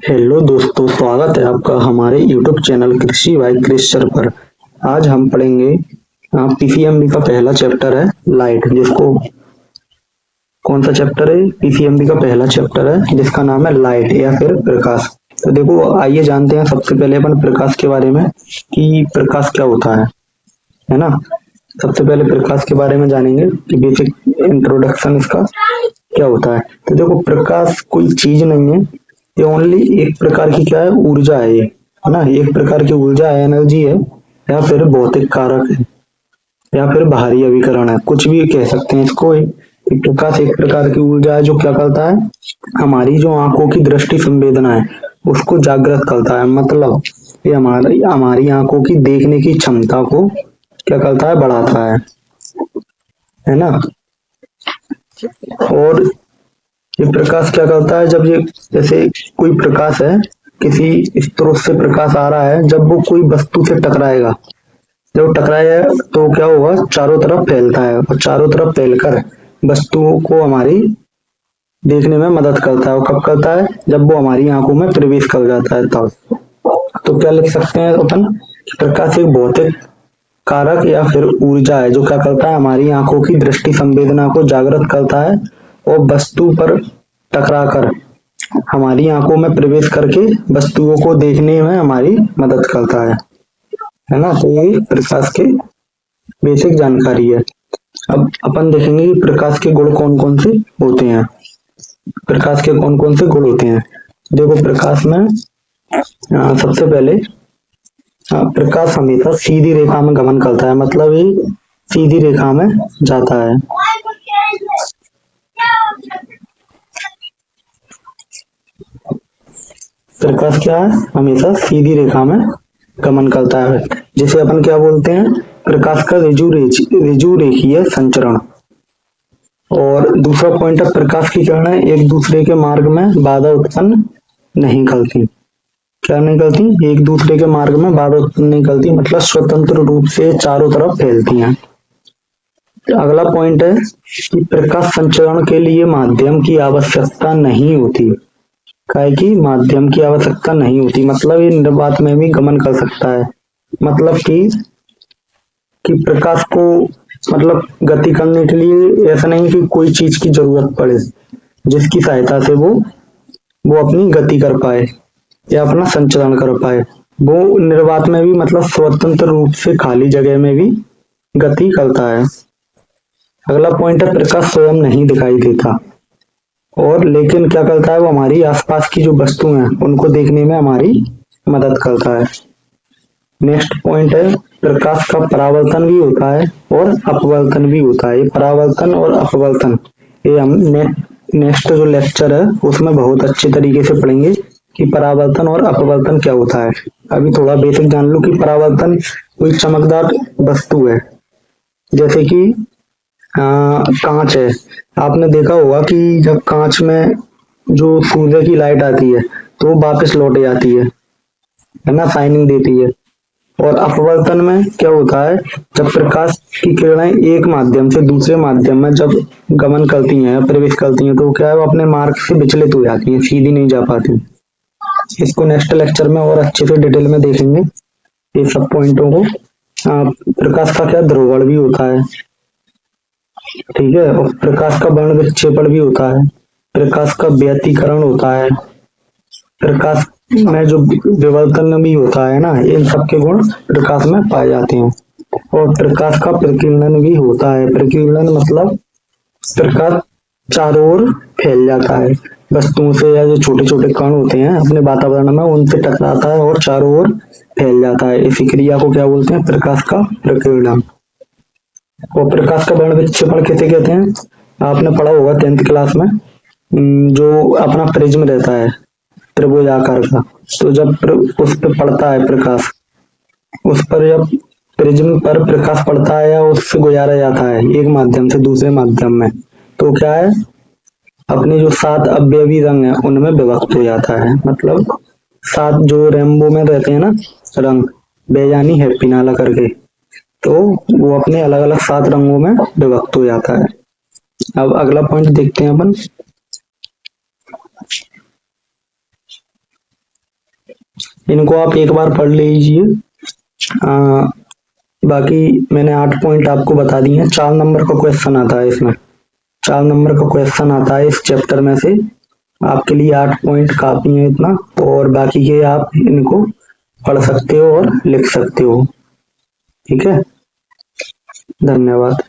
Hello दोस्तों, स्वागत है आपका हमारे YouTube चैनल कृषि बाय क्रिश सर पर। आज हम पढ़ेंगे पीसीएमबी का पहला चैप्टर है लाइट, जिसको कौन सा चैप्टर है? पीसीएमबी का पहला चैप्टर है जिसका नाम है लाइट या फिर प्रकाश। तो देखो, आइए जानते हैं सबसे पहले अपन प्रकाश के बारे में कि प्रकाश क्या होता है ना। सबसे पहले प्रकाश के बारे में जानेंगे कि बेसिक इंट्रोडक्शन इसका क्या होता है। तो देखो, प्रकाश कोई चीज नहीं है, ये ओनली एक प्रकार की क्या है, ऊर्जा है ये, है ना। एक प्रकार की ऊर्जा है, एनर्जी है, या फिर भौतिक कारक है, या फिर बाहरी अभिकरण है, कुछ भी कह सकते हैं इसको। प्रकाश एक प्रकार की ऊर्जा है जो क्या करता है, हमारी जो आंखों की दृष्टि संवेदना है उसको जागृत करता है। मतलब ये हमारी हमारी आंखों की देखने की क्षमता को क्या करता है, बढ़ाता है ना। और ये प्रकाश क्या करता है, जब ये जैसे कोई प्रकाश है, किसी स्रोत से प्रकाश आ रहा है, जब वो कोई वस्तु से टकराएगा, जब टकराया तो क्या होगा, चारों तरफ फैलता है, और चारों तरफ फैलकर वस्तुओं को हमारी देखने में मदद करता है। और कब करता है, जब वो हमारी आंखों में प्रवेश कर जाता है तब। तो क्या लिख सकते हैं अपन, प्रकाश एक भौतिक कारक या फिर ऊर्जा है जो क्या करता है, हमारी आंखों की दृष्टि संवेदना को जागृत करता है और वस्तु पर टकराकर हमारी आंखों में प्रवेश करके वस्तुओं को देखने में हमारी मदद करता है ना। तो ये प्रकाश के बेसिक जानकारी है। अब अपन देखेंगे कि प्रकाश के गुण कौन कौन से होते हैं। प्रकाश के कौन कौन से गुण होते हैं। देखो, प्रकाश में सबसे पहले प्रकाश हमेशा सीधी रेखा में गमन करता है, मतलब ये सीधी रेखा में जाता है। प्रकाश क्या है, हमेशा सीधी रेखा में गमन करता है, जिसे अपन क्या बोलते हैं, प्रकाश का ऋजु रेखीय संचरण। और दूसरा पॉइंट है, प्रकाश की किरणें एक दूसरे के मार्ग में बाधा उत्पन्न नहीं करती। क्या नहीं करती, एक दूसरे के मार्ग में बाधा उत्पन्न नहीं करती, मतलब स्वतंत्र रूप से चारों तरफ फैलती हैं। अगला पॉइंट है कि प्रकाश संचरण के लिए माध्यम की आवश्यकता नहीं होती। काय की माध्यम की आवश्यकता नहीं होती, मतलब ये निर्वात में भी गमन कर सकता है। मतलब कि प्रकाश को मतलब गति करने के लिए ऐसा नहीं कि कोई चीज की जरूरत पड़े जिसकी सहायता से वो अपनी गति कर पाए या अपना संचरण कर पाए। वो निर्वात में भी मतलब स्वतंत्र रूप से खाली जगह में भी गति करता है। अगला पॉइंट है, प्रकाश स्वयं नहीं दिखाई देता, और लेकिन क्या करता है, वो हमारी आसपास की जो वस्तु हैं उनको देखने में हमारी मदद करता है। नेक्स्ट पॉइंट है, प्रकाश का परावर्तन भी होता है और अपवर्तन भी होता है। ये परावर्तन और अपवर्तन ये हम नेक्स्ट जो लेक्चर है उसमें बहुत अच्छे तरीके से पढ़ेंगे कि परावर्तन और अपवर्तन क्या होता है। अभी थोड़ा बेसिक जान लो कि परावर्तन कोई चमकदार वस्तु है, जैसे कि कांच है। आपने देखा होगा कि जब कांच में जो सूर्य की लाइट आती है तो वो वापस लौट जाती है ना, शाइनिंग देती है। और अपवर्तन में क्या होता है, जब प्रकाश की किरणें एक माध्यम से दूसरे माध्यम में जब गमन करती हैं, प्रवेश करती हैं, तो क्या है, वो अपने मार्ग से विचलित हो जाती हैं, सीधी नहीं जा पाती। इसको नेक्स्ट लेक्चर में और अच्छे से डिटेल में देखेंगे ये सब पॉइंटों को। प्रकाश का क्या ध्रुवण भी होता है, ठीक है, और प्रकाश का वर्ण विक्षेपण भी होता है, प्रकाश का व्यतिकरण होता है, प्रकाश में जो विवर्तन भी होता है ना, इन सब के गुण प्रकाश में पाए जाते हैं। और प्रकाश का प्रकीर्णन भी होता है। प्रकीर्णन मतलब प्रकाश चारों ओर फैल जाता है, वस्तुओं से या जो छोटे छोटे कण होते हैं अपने वातावरण में उनसे टकराता है और चारों ओर फैल जाता है। इसी क्रिया को क्या बोलते हैं, प्रकाश का प्रकीर्णन। और प्रकाश का वर्ण विक्षेपण किसे कहते हैं, आपने पढ़ा होगा 10th क्लास में, जो अपना प्रिज्म रहता है त्रिभुज आकार का, तो जब उस पर पड़ता है प्रकाश, उस पर जब प्रिज्म पर प्रकाश पड़ता है या उससे गुजारा जाता है एक माध्यम से दूसरे माध्यम में, तो क्या है, अपने जो 7 अवयवी रंग है उनमें विभक्त हो जाता है। मतलब 7 जो रेनबो में रहते हैं ना रंग, बेजानी है पिनाला करके, तो वो अपने अलग अलग 7 रंगों में विभक्त हो जाता है। अब अगला पॉइंट देखते हैं अपन। इनको आप एक बार पढ़ लीजिए। बाकी मैंने 8 पॉइंट आपको बता दिए हैं। 4 नंबर का क्वेश्चन आता है इसमें, 4 नंबर का क्वेश्चन आता है इस चैप्टर में से। आपके लिए 8 पॉइंट काफी है इतना, और बाकी के आप इनको पढ़ सकते हो और लिख सकते हो। ठीक है, धन्यवाद।